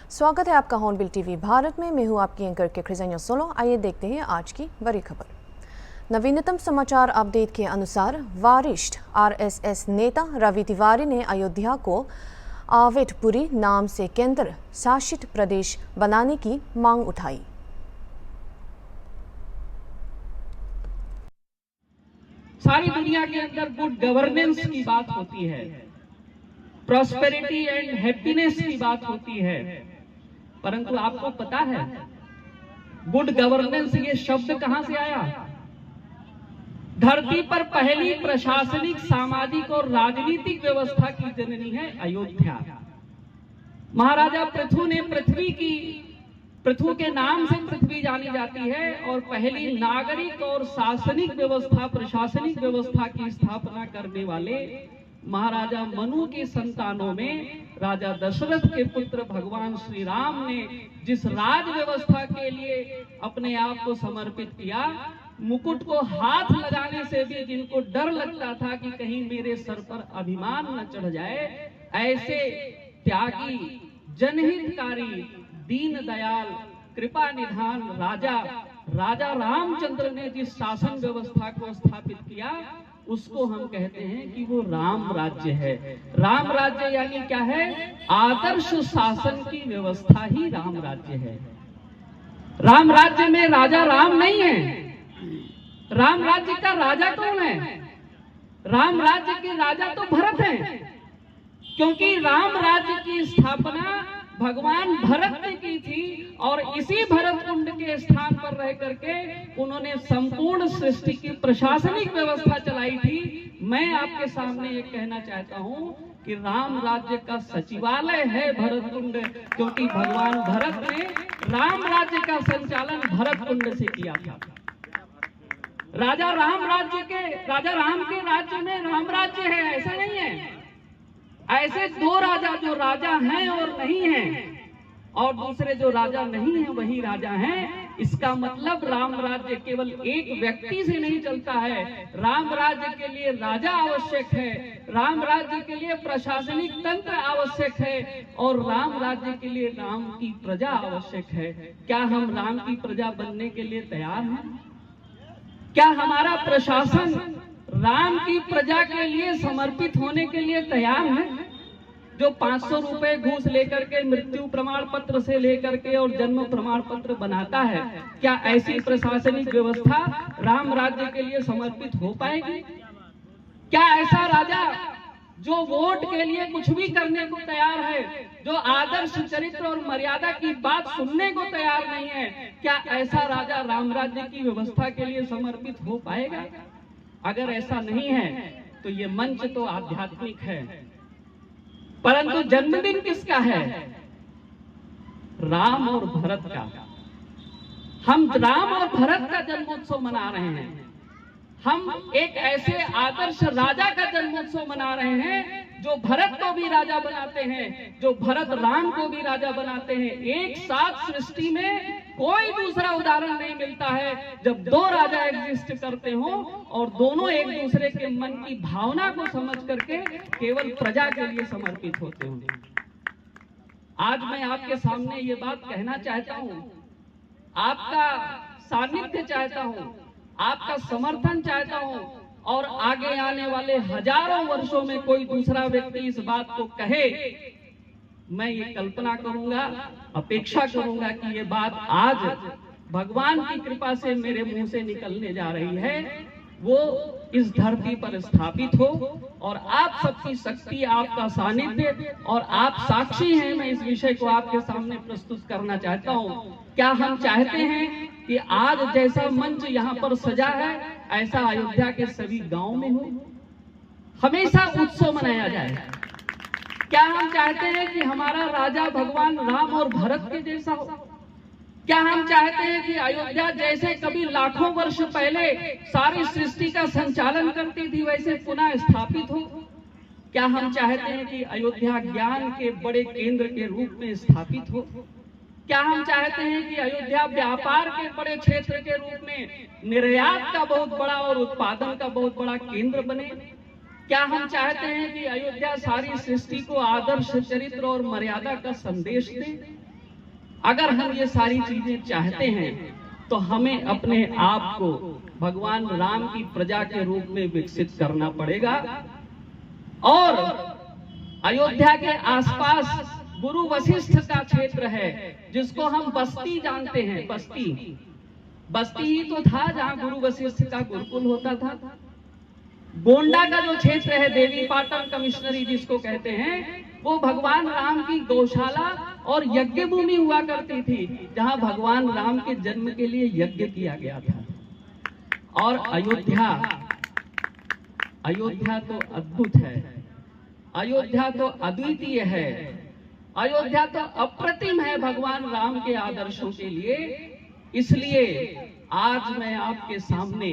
स्वागत है आपका हॉर्नबिल टीवी भारत में। मैं हूं आपकी एंकर के खिजनिया सोलो। आइए देखते हैं आज की बड़ी खबर। नवीनतम समाचार अपडेट के अनुसार वरिष्ठ आरएसएस नेता रवि तिवारी ने अयोध्या को आवेटपुरी नाम से केंद्र शासित प्रदेश बनाने की मांग उठाई। सारी दुनिया के अंदर गुड गवर्नेंस की बात होती है, प्रॉस्पेरिटी एंड हैप्पीनेस की बात होती है, परंतु आपको पता है गुड गवर्नेंस ये शब्द कहां से आया? धरती पर पहली प्रशासनिक, सामाजिक और राजनीतिक व्यवस्था की जननी है अयोध्या। महाराजा पृथु ने पृथु के नाम से पृथ्वी जानी जाती है और पहली नागरिक और शासनिक व्यवस्था, प्रशासनिक व्यवस्था की स्थापना करने वाले महाराजा मनु के संतानों में राजा दशरथ के पुत्र भगवान श्री राम ने जिस राज व्यवस्था के लिए अपने आप को समर्पित किया, मुकुट को हाथ लगाने से भी जिनको डर लगता था कि कहीं मेरे सर पर अभिमान न चढ़ जाए, ऐसे त्यागी, जनहितकारी, दीन दयाल, कृपा निधान राजा रामचंद्र ने जिस शासन व्यवस्था को स्थापित किया, उसको हम कहते हैं कि वो राम राज्य है। राम राज्य यानी क्या है? आदर्श शासन की व्यवस्था ही राम राज्य है। राम राज्य में राजा राम नहीं है। राम राज्य का राजा कौन है? राम राज्य के राजा तो भरत हैं, क्योंकि राम राज्य की स्थापना भगवान भरत ने की थी और इसी भरत कुंड के स्थान पर रह करके उन्होंने संपूर्ण सृष्टि की प्रशासनिक व्यवस्था चलाई थी। मैं आपके सामने ये कहना चाहता हूं कि राम राज्य का सचिवालय है भरत कुंड, क्योंकि भगवान भरत ने राम राज्य का संचालन भरत कुंड से किया था। राजा राम के राज्य में राम राज्य है, ऐसा नहीं है। ऐसे दो राजा, जो राजा हैं और नहीं हैं, और दूसरे जो राजा नहीं है वही राजा हैं। इसका मतलब राम राज्य केवल एक व्यक्ति से नहीं चलता है। राम राज्य के लिए राजा आवश्यक है, राम राज्य के लिए प्रशासनिक तंत्र आवश्यक है, और राम राज्य के लिए राम की प्रजा आवश्यक है। क्या हम राम की प्रजा बनने के लिए तैयार हैं? क्या हमारा प्रशासन राम की प्रजा के लिए समर्पित होने के लिए तैयार है? जो 500 रुपए घूस लेकर के मृत्यु प्रमाण पत्र से लेकर के और जन्म प्रमाण पत्र बनाता है, क्या ऐसी प्रशासनिक व्यवस्था राम राज्य के लिए समर्पित हो पाएगी? क्या ऐसा राजा जो वोट के लिए कुछ भी करने को तैयार है, जो आदर्श चरित्र और मर्यादा की बात सुनने को तैयार नहीं है, क्या ऐसा राजा राम राज्य की व्यवस्था के लिए समर्पित हो पाएगा? अगर ऐसा नहीं है तो ये मंच तो आध्यात्मिक है, परंतु जन्मदिन किसका है? राम और भरत का। हम राम और भरत का जन्मोत्सव मना रहे हैं। हम एक ऐसे आदर्श राजा का जन्मोत्सव मना रहे हैं जो भरत को भी राजा बनाते हैं, जो भरत राम को भी राजा बनाते हैं। एक साथ सृष्टि में कोई दूसरा उदाहरण नहीं मिलता है जब दो राजा एग्जिस्ट करते हो और दोनों एक दूसरे के मन की भावना को समझ करके केवल प्रजा के लिए समर्पित होते हो। आज मैं आपके सामने ये बात कहना चाहता हूं, आपका सानिध्य चाहता हूं, आपका समर्थन चाहता हूं, और आगे आने वाले हजारों वर्षों में कोई दूसरा व्यक्ति इस बात को कहे, मैं ये कल्पना करूंगा, अपेक्षा करूंगा कि ये बात आज भगवान की कृपा से मेरे मुंह से निकलने जा रही है, वो इस धरती पर स्थापित हो। और आप सबकी शक्ति, आपका सानिध्य और आप साक्षी हैं, मैं इस विषय को आपके सामने प्रस्तुत करना चाहता हूं। क्या हम चाहते हैं कि आज जैसा मंच यहाँ पर सजा है, ऐसा अयोध्या के सभी गांव में हो, हमेशा उत्सव मनाया जाए? क्या हम चाहते हैं कि हमारा राजा भगवान राम और भरत के जैसा हो? क्या हम चाहते हैं कि अयोध्या जैसे कभी लाखों वर्ष पहले सारी सृष्टि का संचालन करती थी वैसे पुनः स्थापित हो? क्या हम चाहते हैं कि अयोध्या ज्ञान के बड़े केंद्र के रूप में स्थापित हो? क्या हम चाहते हैं कि अयोध्या व्यापार के बड़े क्षेत्र के रूप में निर्यात का बहुत बड़ा और उत्पादन का बहुत बड़ा केंद्र बने? क्या हम चाहते हैं कि अयोध्या सारी सृष्टि को आदर्श चरित्र और मर्यादा का संदेश दे? अगर हम ये सारी चीजें चाहते हैं तो हमें अपने आप को भगवान राम की प्रजा के रूप में विकसित करना पड़ेगा। और अयोध्या के आसपास गुरु वशिष्ठ का क्षेत्र है, जिसको हम बस्ती जानते हैं। बस्ती ही तो था जहां गुरु वशिष्ठ का गुरुकुल होता था। गोंडा का जो क्षेत्र है, देवी पाटन कमिश्नरी जिसको कहते हैं, वो भगवान राम की गौशाला और यज्ञ भूमि हुआ करती थी, जहां भगवान राम के जन्म के लिए यज्ञ किया गया था। और अयोध्या तो अद्भुत है, अयोध्या तो अद्वितीय है, अयोध्या तो अप्रतिम है भगवान राम के आदर्शों के लिए। इसलिए आज मैं आपके सामने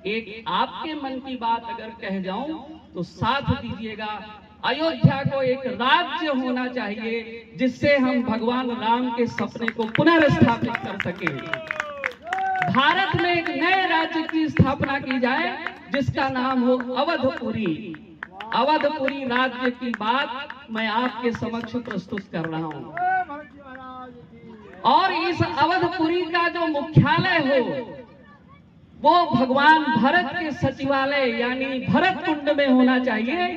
एक आपके मन की बात अगर कह जाऊं तो साथ दीजिएगा। अयोध्या को एक राज्य होना चाहिए, जिससे हम भगवान राम के सपने को पुनर्स्थापित कर सके। भारत में एक नए राज्य की स्थापना की जाए, जिसका नाम हो अवधपुरी। अवधपुरी राज्य की बात मैं आपके समक्ष प्रस्तुत कर रहा हूं। और इस अवधपुरी का जो मुख्यालय हो, वो भगवान भरत के सचिवालय यानी भरत कुंड में होना चाहिए।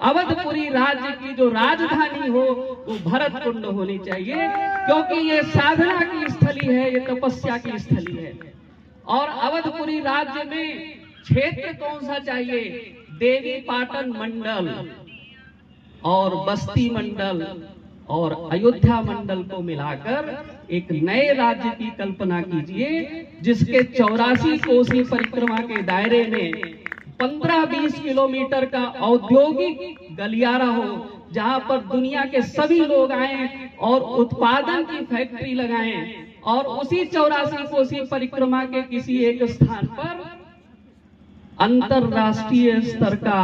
अवधपुरी राज्य की जो राजधानी हो वो भरत कुंड होनी चाहिए, क्योंकि ये साधना की स्थली है, ये तपस्या की स्थली है। और अवधपुरी राज्य में क्षेत्र कौन सा चाहिए? देवी पाटन मंडल और बस्ती मंडल और अयोध्या मंडल को मिलाकर एक नए राज्य की कल्पना कीजिए, जिसके 84 कोसी परिक्रमा के दायरे में 15-20 किलोमीटर का औद्योगिक गलियारा हो, जहां पर दुनिया के सभी लोग आए और उत्पादन की फैक्ट्री लगाएं। और उसी 84 कोसी परिक्रमा के किसी एक स्थान पर अंतरराष्ट्रीय स्तर का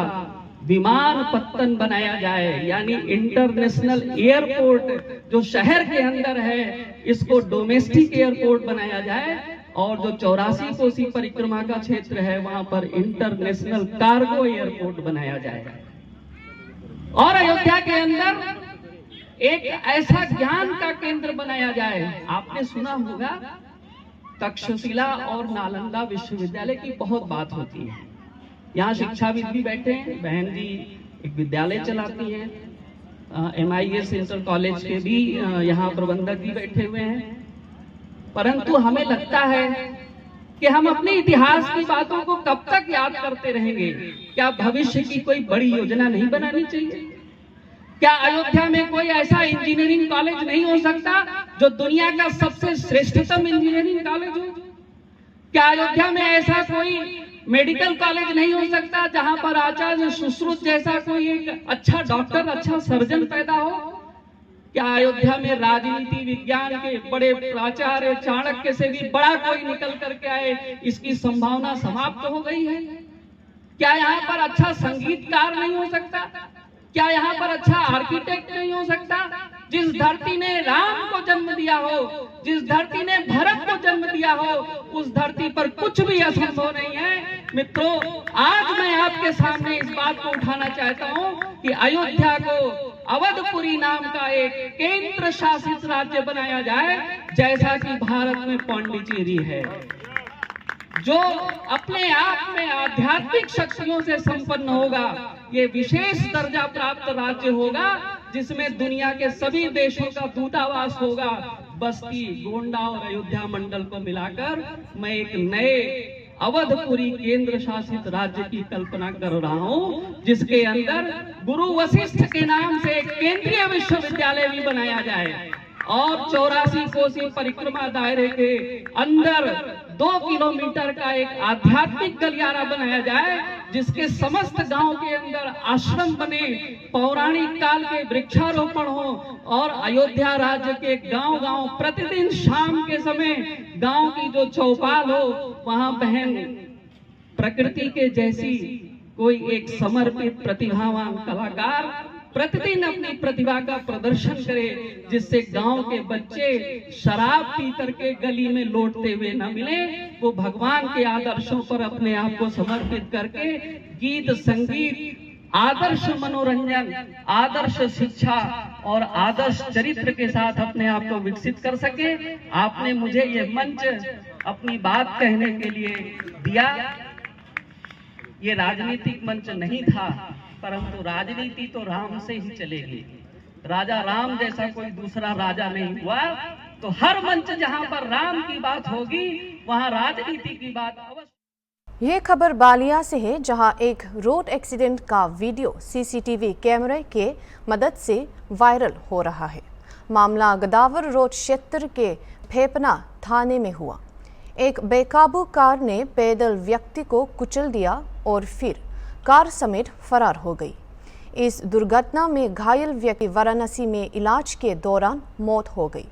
विमान पत्तन बनाया जाए, यानी इंटरनेशनल एयरपोर्ट जो शहर के अंदर है, इसको डोमेस्टिक एयरपोर्ट बनाया जाए। और जो 84 कोसी परिक्रमा का क्षेत्र है, वहां पर इंटरनेशनल कार्गो एयरपोर्ट बनाया जाए। और अयोध्या के अंदर एक ऐसा ज्ञान का केंद्र बनाया जाए। आपने सुना होगा तक्षशिला और नालंदा विश्वविद्यालय की बहुत बात होती है। यहाँ शिक्षाविद भी बैठे हैं, बहन जी एक विद्यालय चलाती हैं, MIS इंटर कॉलेज के भी यहाँ प्रबंधक भी बैठे हुए हैं। परंतु हमें लगता है कि हम अपने इतिहास की बातों को कब तक याद करते रहेंगे? क्या भविष्य की कोई बड़ी योजना नहीं बनानी चाहिए? क्या अयोध्या में कोई ऐसा इंजीनियरिंग कॉलेज नहीं हो सकता जो दुनिया का सबसे श्रेष्ठतम इंजीनियरिंग कॉलेज हो? क्या अयोध्या में ऐसा कोई मेडिकल कॉलेज नहीं हो सकता जहां पर आचार्य सुश्रुत जैसा कोई एक अच्छा डॉक्टर, अच्छा सर्जन पैदा हो? क्या अयोध्या में राजनीति विज्ञान के बड़े प्राचार्य चाणक्य से भी बड़ा कोई निकल करके आए, इसकी संभावना समाप्त हो गई है? क्या यहाँ पर अच्छा संगीतकार नहीं हो सकता? क्या यहाँ पर अच्छा आर्किटेक्ट नहीं हो सकता? जिस धरती ने राम को जन्म दिया हो, जिस धरती ने भरत को जन्म दिया हो, उस धरती पर कुछ भी असंभव नहीं है। मित्रों, आज मैं आपके सामने इस बात को उठाना चाहता हूँ कि अयोध्या को अवधपुरी नाम का एक केंद्र शासित राज्य बनाया जाए, जैसा कि भारत में पांडिचेरी है, जो अपने आप में आध्यात्मिक शक्तियों से संपन्न होगा। ये विशेष दर्जा प्राप्त राज्य होगा, जिसमें दुनिया के सभी देशों का दूतावास होगा। बस्ती, गोंडा और अयोध्या मंडल को मिलाकर मैं एक नए अवधपुरी केंद्र शासित राज्य की कल्पना कर रहा हूं, जिसके अंदर गुरु वशिष्ठ के नाम से एक केंद्रीय विश्वविद्यालय भी बनाया जाए और 84 कोसी परिक्रमा दायरे के अंदर 2 किलोमीटर का एक आध्यात्मिक गलियारा बनाया जाए, जिसके समस्त गांव के अंदर आश्रम बने, पौराणिक काल के वृक्षारोपण हो और अयोध्या राज्य के गांव-गांव प्रतिदिन शाम के समय गांव की जो चौपाल हो, वहां बहन प्रकृति के जैसी कोई एक समर्पित प्रतिभावान कलाकार प्रतिदिन अपनी प्रतिभा का प्रदर्शन करे, जिससे गांव के बच्चे शराब पी करके गली में लौटते हुए न मिले। वो भगवान के आदर्शों पर अपने आप को समर्पित करके गीत संगीत आदर्श मनोरंजन, आदर्श शिक्षा और आदर्श चरित्र के साथ अपने आप को विकसित कर सके। आपने मुझे ये मंच अपनी बात कहने के लिए दिया। ये राजनीतिक मंच नहीं था, परंतु राजनीति तो राम से ही चलेगी। राजा राम जैसा कोई दूसरा राजा नहीं हुआ, तो हर मंच जहां पर राम की बात होगी वहां राजनीति की बात अवश्य। ये खबर बालिया से है, जहां एक रोड एक्सीडेंट का वीडियो सीसीटीवी कैमरे के मदद से वायरल हो रहा है। मामला गदावर रोड क्षेत्र के फेपना थाने में हुआ। एक बेकाबू कार ने पैदल व्यक्ति को कुचल दिया और फिर कार समेत फरार हो गई। इस दुर्घटना में घायल व्यक्ति वाराणसी में इलाज के दौरान मौत हो गई।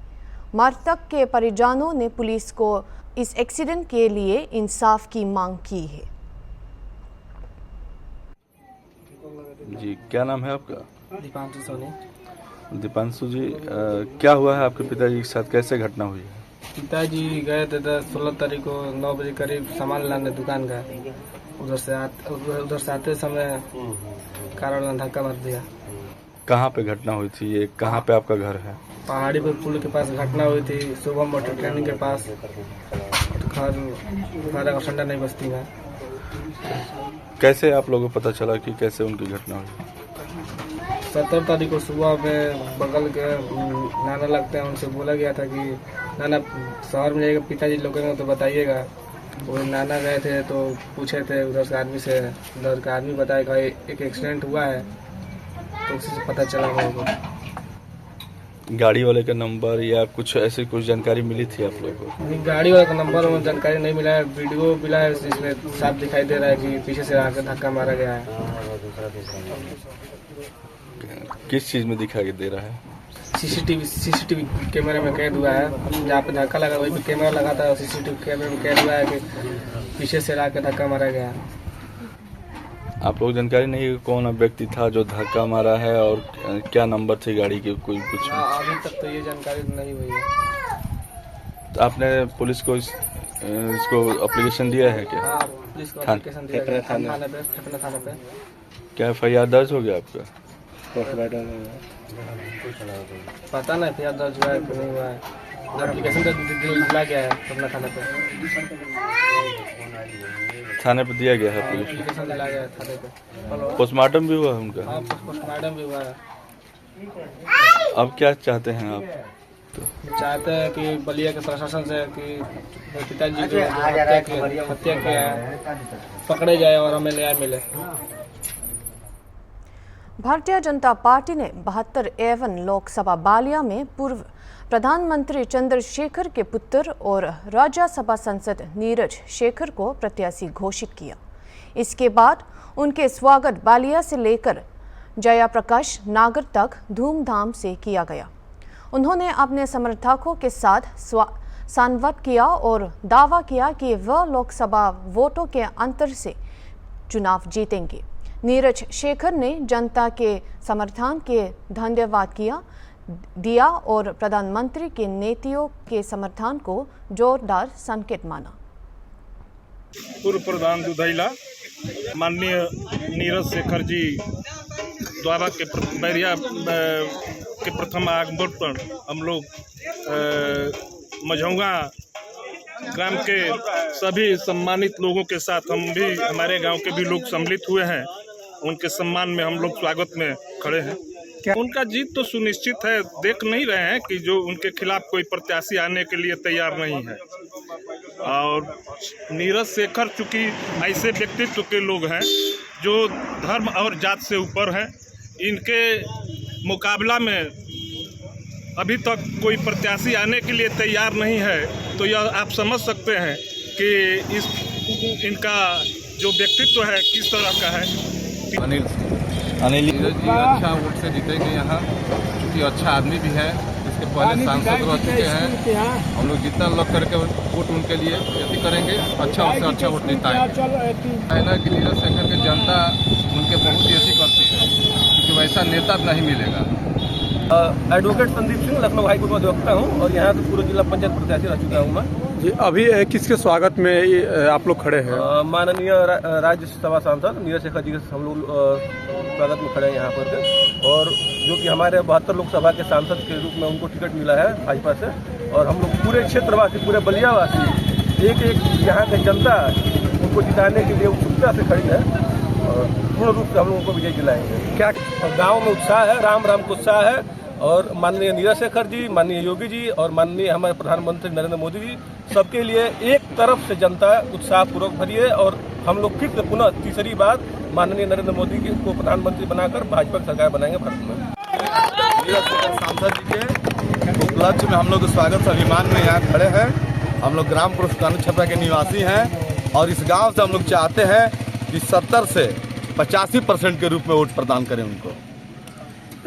मृतक के परिजनों ने पुलिस को इस एक्सीडेंट के लिए इंसाफ की मांग की है। जी, क्या नाम है आपका? दीपांशु सोनी। दीपांशु जी, क्या हुआ है आपके पिताजी के साथ, कैसे घटना हुई है? पिताजी गए थे 16 तारीख को 9 बजे करीब सामान लाने दुकान का। उधर से आते समय कार वाला ने धक्का मार दिया। कहाँ पे घटना हुई थी ये, कहाँ पे आपका घर है? पहाड़ी पर पुल के पास घटना हुई थी, शुभम मोटर ट्रेनिंग के पास। घर संडा नहीं बस्ती में। कैसे आप लोगों को पता चला कि कैसे उनकी घटना हुई? 17 तारीख को सुबह में बगल के नाना लगते हैं, उनसे बोला गया था कि नाना शहर में जाएगा, पिताजी लोगों तो बताइएगा। वो नाना गए थे तो पूछे थे उधर से आदमी से, उधर का आदमी बताया एक एक्सीडेंट हुआ है, तो उसी से पता चला होगा। गाड़ी वाले का नंबर या कुछ ऐसी कुछ जानकारी मिली थी आप लोगों को? गाड़ी वाले का नंबर में जानकारी नहीं मिला है। वीडियो मिला है, इसमें साफ दिखाई दे रहा है कि पीछे से आकर धक्का मारा गया है। किस चीज में दिखाई दे रहा है? सीसीटीवी कैमरे में कैद हुआ है। जहाँ पे धक्का लगा वही पे कैमरा लगा था, सीसीटीवी कैमरे में कैद हुआ है कि पीछे से आकर धक्का मारा गया है। आप लोग जानकारी नहीं है कौन व्यक्ति था जो धक्का मारा है और क्या नंबर थी गाड़ी की, कोई कुछ? अभी तक तो ये जानकारी नहीं हुई है। तो आपने पुलिस को इसको एप्लीकेशन दिया है क्या? हाँ, पुलिस को एप्लीकेशन दिया है थाने पे। क्या FIR दर्ज हो गया आपका? पता नहीं FIR दर्ज हुआ है कि नहीं हुआ है। एप्लीकेशन तो दिला गया है अपना थाने पे दिया गया है पुलिस? एप्लीकेशन दिला गया है थाने पे। पोस्टमार्टम भी हुआ है उनका? हाँ, पोस्टमार्टम भी हुआ है। अब क्या चाहते हैं आप? चाहते हैं कि बलिया के प्रशासन से कि पिताजी को हत्या किया है पकड़े जाए और हमें न्याय मिले। भारतीय जनता पार्टी ने 72 लोकसभा बालिया में पूर्व प्रधानमंत्री चंद्रशेखर के पुत्र और राज्यसभा सांसद नीरज शेखर को प्रत्याशी घोषित किया। इसके बाद उनके स्वागत बालिया से लेकर जयाप्रकाश नगर तक धूमधाम से किया गया। उन्होंने अपने समर्थकों के साथ संवाद किया और दावा किया कि वह लोकसभा वोटों के अंतर से चुनाव जीतेंगे। नीरज शेखर ने जनता के समर्थन के धन्यवाद दिया और प्रधानमंत्री के नीतियों के समर्थन को जोरदार संकेत माना। पूर्व प्रधान दुधैला माननीय नीरज शेखर जी द्वारा के बैरिया के प्रथम आगमन पर हम लोग मझौगा ग्राम के सभी सम्मानित लोगों के साथ हम भी, हमारे गांव के भी लोग सम्मिलित हुए हैं। उनके सम्मान में हम लोग स्वागत में खड़े हैं। उनका जीत तो सुनिश्चित है। देख नहीं रहे हैं कि जो उनके खिलाफ कोई प्रत्याशी आने के लिए तैयार नहीं है। और नीरज शेखर चूंकि ऐसे व्यक्तित्व के लोग हैं जो धर्म और जात से ऊपर हैं, इनके मुकाबला में अभी तक कोई प्रत्याशी आने के लिए तैयार नहीं है। तो यह आप समझ सकते हैं कि इनका जो व्यक्तित्व है किस तरह का है। अनिल नीरज जी अच्छा वोट से जीतेंगे यहाँ, क्योंकि अच्छा आदमी भी है। इसके पहले सांसद रह चुके हैं। हम लोग जितना लग करके वोट उनके लिए यदि करेंगे, अच्छा उससे अच्छा वोट जिताएंगे। है ना कि नीरज शेखर की जनता उनके बहुत ऐसी करती है, क्योंकि वैसा नेता नहीं मिलेगा। एडवोकेट संदीप सिंह, लखनऊ हाईकोर्ट में अधिवक्ता हूँ और यहाँ तो पूरे जिला पंचायत प्रत्याशी रह चुका हूँ मैं। जी, अभी किसके स्वागत में आप लोग खड़े हैं? माननीय राज्यसभा सांसद नीरज शेखर जी के हम लोग स्वागत में खड़े हैं यहाँ पर के। और जो कि हमारे 72 लोकसभा के सांसद के रूप में उनको टिकट मिला है भाजपा से। और हम लोग पूरे क्षेत्रवासी, पूरे बलियावासी, एक यहाँ की जनता उनको जिताने के लिए उत्सुकता से खड़ी है और पूर्ण रूप से हम लोगों को विजय दिलाएंगे। क्या गाँव में उत्साह है, राम राम को उत्साह है। और माननीय नीरज शेखर जी, माननीय योगी जी और माननीय हमारे प्रधानमंत्री नरेंद्र मोदी जी, सबके लिए एक तरफ से जनता उत्साहपूर्वक भरी है। और हम लोग फिर से पुनः तीसरी बार माननीय नरेंद्र मोदी जी को प्रधानमंत्री बनाकर भाजपा की सरकार बनाएंगे भारत में। नीरज शेखर सांसद जी के उपलक्ष्य में हम लोग स्वागत अभिमान में यहाँ खड़े हैं। हम लोग ग्राम पुरुषकानू छपरा के निवासी हैं और इस गांव से हम लोग चाहते हैं कि 70 से 85% के रूप में वोट प्रदान करें उनको।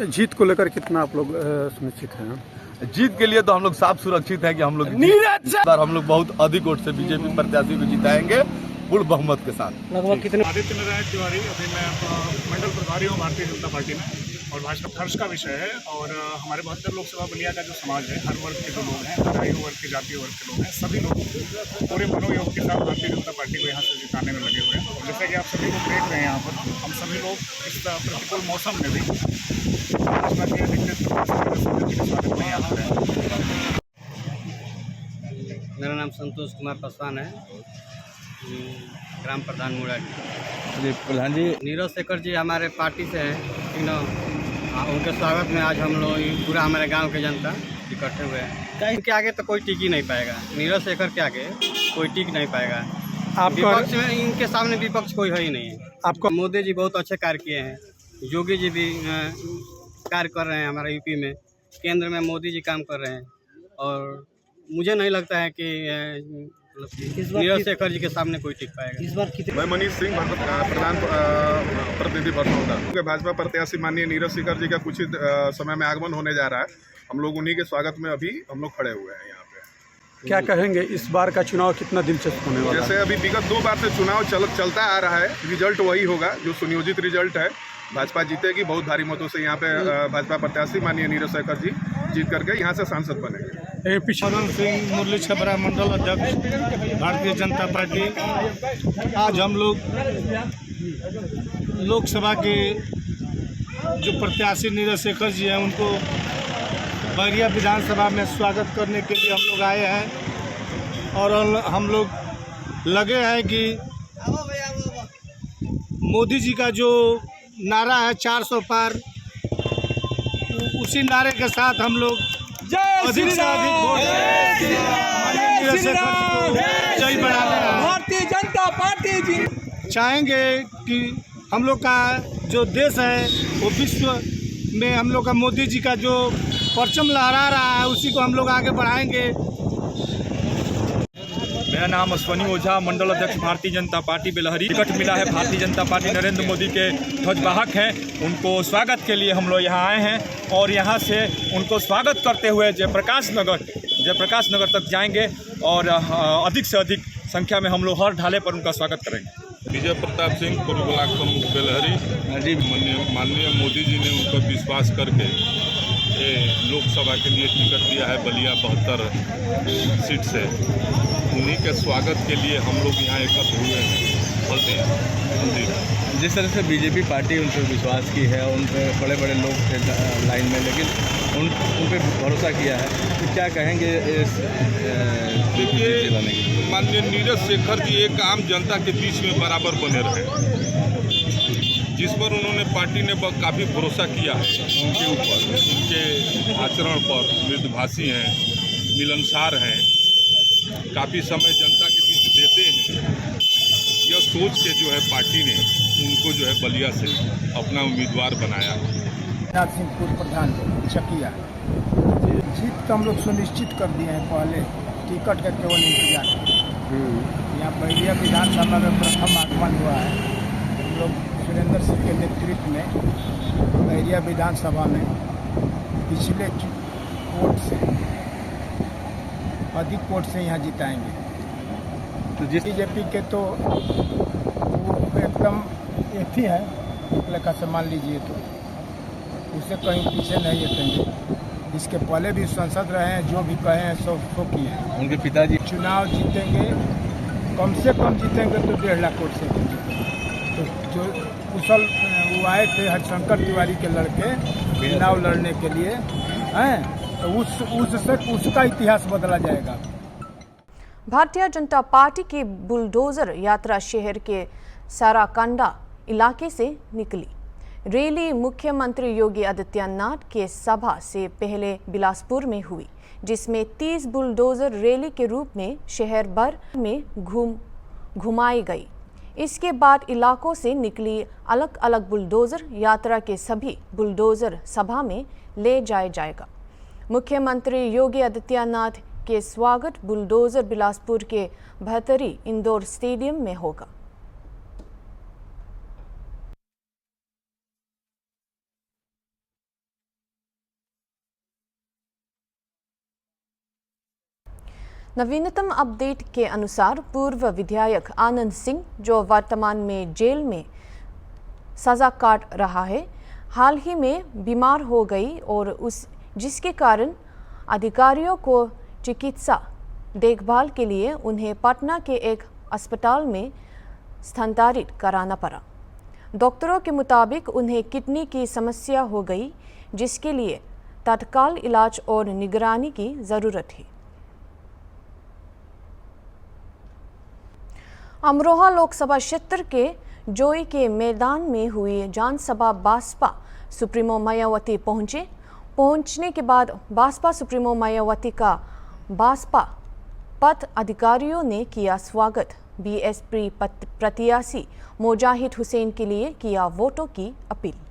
जीत को लेकर कितना आप लोग सुनिश्चित हैं? जीत के लिए तो हम लोग साफ सुरक्षित हैं कि हम लोग बहुत अधिक वोट से बीजेपी प्रत्याशी को जिताएंगे पूर्ण बहुमत के साथ। लगभग कितने? आदित्य नारायण तिवारी, अभी मैं मंडल प्रभारी हूँ भारतीय जनता पार्टी में और भाजपा हर्ष का विषय है। और हमारे 72 लोकसभा बलिया का जो समाज है, हर वर्ग के जो लोग हैं, हर आयु वर्ग के, जातीय वर्ग के लोग हैं, सभी लोग पूरे मनोयोग के साथ भारतीय जनता पार्टी को यहाँ से जिताने में लगे हुए हैं। और जैसे कि आप सभी लोग देख रहे हैं, यहाँ पर हम सभी लोग इस प्रतिकूल मौसम में भी भाजपा के स्वागत में यहाँ पर हैं। मेरा नाम संतोष कुमार पासवान है, ग्राम प्रधान मुरारी। जी प्रधान जी, नीरज शेखर जी हमारे पार्टी से हैं, उनके स्वागत में आज हम लोग पूरा हमारे गांव के जनता इकट्ठे हुए हैं। इनके आगे तो कोई टिक ही नहीं पाएगा, नीरज शेखर के आगे कोई टिक नहीं पाएगा। विपक्ष में इनके सामने विपक्ष कोई है ही नहीं है। आपको मोदी जी बहुत अच्छे कार्य किए हैं, योगी जी भी कार्य कर रहे हैं हमारे यूपी में, केंद्र में मोदी जी काम कर रहे हैं। और मुझे नहीं लगता है कि नीरज शेखर जी के सामने कोई टिक पाएगा। इस बार कितने? मैं मनीष सिंह, प्रधान प्रतिनिधि बरसौदा। भाजपा प्रत्याशी माननीय नीरज शेखर जी का कुछ ही समय में आगमन होने जा रहा है। हम लोग उन्हीं के स्वागत में अभी हम लोग खड़े हुए हैं यहाँ पे। क्या कहेंगे इस बार का चुनाव कितना दिलचस्प होने वाला है? जैसे अभी विगत 2 बार से चुनाव चलता आ रहा है, रिजल्ट वही होगा जो सुनियोजित रिजल्ट है। भाजपा जीतेगी बहुत भारी मतों से। यहाँ पे भाजपा प्रत्याशी माननीय नीरज शेखर जी जीत करके यहाँ से सांसद बनेंगे। पवन सिंह, मुरली छबरा, मंडल अध्यक्ष भारतीय जनता पार्टी। आज हम लोग लोकसभा के जो प्रत्याशी नीरज शेखर जी हैं उनको बैरिया विधानसभा में स्वागत करने के लिए हम लोग आए हैं। और हम लोग लगे हैं कि मोदी जी का जो नारा है 400 पार, उसी नारे के साथ हम लोग अधिक से अधिक वोट नीरज शेखर जी को जय बढ़ाने हैं। भारतीय जनता पार्टी चाहेंगे कि हम लोग का जो देश है वो विश्व में हम लोग का मोदी जी का जो परचम लहरा रहा है उसी को हम लोग आगे बढ़ाएंगे। मेरा नाम अश्वनी ओझा, मंडल अध्यक्ष भारतीय जनता पार्टी बेलहरी। टिकट मिला है भारतीय जनता पार्टी, नरेंद्र मोदी के ध्वजवाहक हैं। उनको स्वागत के लिए हम लोग यहाँ आए हैं और यहाँ से उनको स्वागत करते हुए जयप्रकाश नगर तक जाएंगे और अधिक से अधिक संख्या में हम लोग हर ढाले पर उनका स्वागत करेंगे। विजय प्रताप सिंह, पूर्व ब्लॉक प्रमुख बेलहरी। माननीय मोदी जी ने उनको विश्वास करके लोकसभा के लिए टिकट दिया है बलिया 72 सीट से। उन्हीं के स्वागत के लिए हम लोग यहाँ एकत्र हुए हैं। हल्दी जिस तरह से बीजेपी पार्टी उन पर विश्वास की है, उन पर बड़े बड़े लोग थे लाइन में, लेकिन उन पर भरोसा किया है, तो क्या कहेंगे इस देखिए, माननीय नीरज शेखर जी एक आम जनता के बीच में बराबर बने रहे, जिस पर उन्होंने पार्टी ने काफ़ी भरोसा किया है उनके ऊपर, उनके आचरण पर। मृदुभाषी हैं, मिलनसार हैं, काफ़ी समय जनता के बीच देते हैं। यह सोच के जो है पार्टी ने उनको जो है बलिया से अपना उम्मीदवार बनाया। नाथ सिंह, पूर्व प्रधान चकिया। जीत तो हम लोग सुनिश्चित कर दिए हैं, पहले टिकट का केवल इंतजार। यहाँ बैरिया विधानसभा में प्रथम आगमन हुआ है। हम लोग सुरेंद्र सिंह के नेतृत्व में बैरिया विधानसभा में पिछले वोट से अधिक वोट से यहाँ जिताएंगे। तो जिस बीजेपी के तो एकदम एक ही है, एक लेखा से मान लीजिए तो उससे कहीं पीछे नहीं हटेंगे। इसके पहले भी सांसद रहे हैं, जो भी कहे हैं सो किए हैं। उनके पिताजी चुनाव जीतेंगे, कम से कम जीतेंगे तो 1.5 लाख वोट से जीतेंगे। तो जो कुशल वो आए थे हरिशंकर तिवारी के लड़के चुनाव लड़ने के लिए हैं, तो उसका इतिहास बदला जाएगा। भारतीय जनता पार्टी की बुलडोजर यात्रा शहर के साराकांडा इलाके से निकली। रैली मुख्यमंत्री योगी आदित्यनाथ के सभा से पहले बिलासपुर में हुई, जिसमें 30 बुलडोजर रैली के रूप में शहर भर में घुमाई गई। इसके बाद इलाकों से निकली अलग अलग बुलडोजर यात्रा के सभी बुलडोजर सभा में ले जाया जाएगा। मुख्यमंत्री योगी आदित्यनाथ के स्वागत बुलडोजर बिलासपुर के भतरी इंडोर स्टेडियम में होगा। नवीनतम अपडेट के अनुसार पूर्व विधायक आनंद सिंह, जो वर्तमान में जेल में सजा काट रहा है, हाल ही में बीमार हो गई और जिसके कारण अधिकारियों को चिकित्सा देखभाल के लिए उन्हें पटना के एक अस्पताल में स्थानांतरित कराना पड़ा। डॉक्टरों के मुताबिक उन्हें किडनी की समस्या हो गई, जिसके लिए तत्काल इलाज और निगरानी की ज़रूरत है। अमरोहा लोकसभा क्षेत्र के जोई के मैदान में हुई जनसभा बसपा सुप्रीमो मायावती पहुंचने के बाद बसपा सुप्रीमो मायावती का बसपा पथ अधिकारियों ने किया स्वागत। बीएसपी प्रत्याशी मोजाहिद हुसैन के लिए किया वोटों की अपील।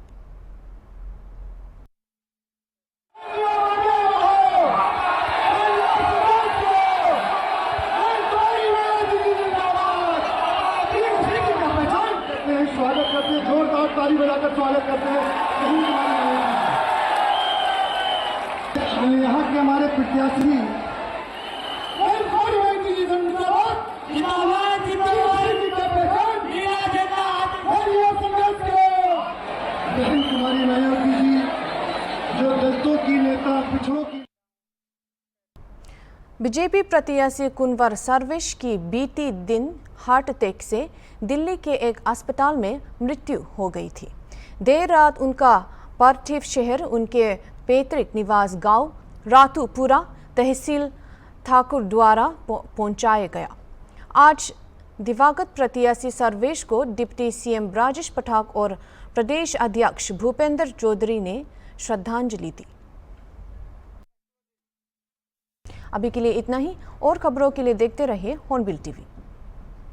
स्वागत करते हैं, जोरदार ताली बजाकर स्वागत करते हैं। यहाँ के हमारे प्रत्याशी कुमारी मायावती जी, जो दलितों की नेता, पिछड़ों की। बीजेपी प्रत्याशी कुंवर सर्वेश की बीती दिन हार्ट अटैक से दिल्ली के एक अस्पताल में मृत्यु हो गई थी। देर रात उनका पार्थिव शहर उनके पैतृक निवास गांव रातूपुरा तहसील ठाकुर द्वारा पहुंचाया गया। आज दिवंगत प्रत्याशी सर्वेश को डिप्टी सीएम राजेश पठाक और प्रदेश अध्यक्ष भूपेंद्र चौधरी ने श्रद्धांजलि दी। अभी के लिए इतना ही। और खबरों के लिए देखते रहिए हॉर्नबिल टीवी।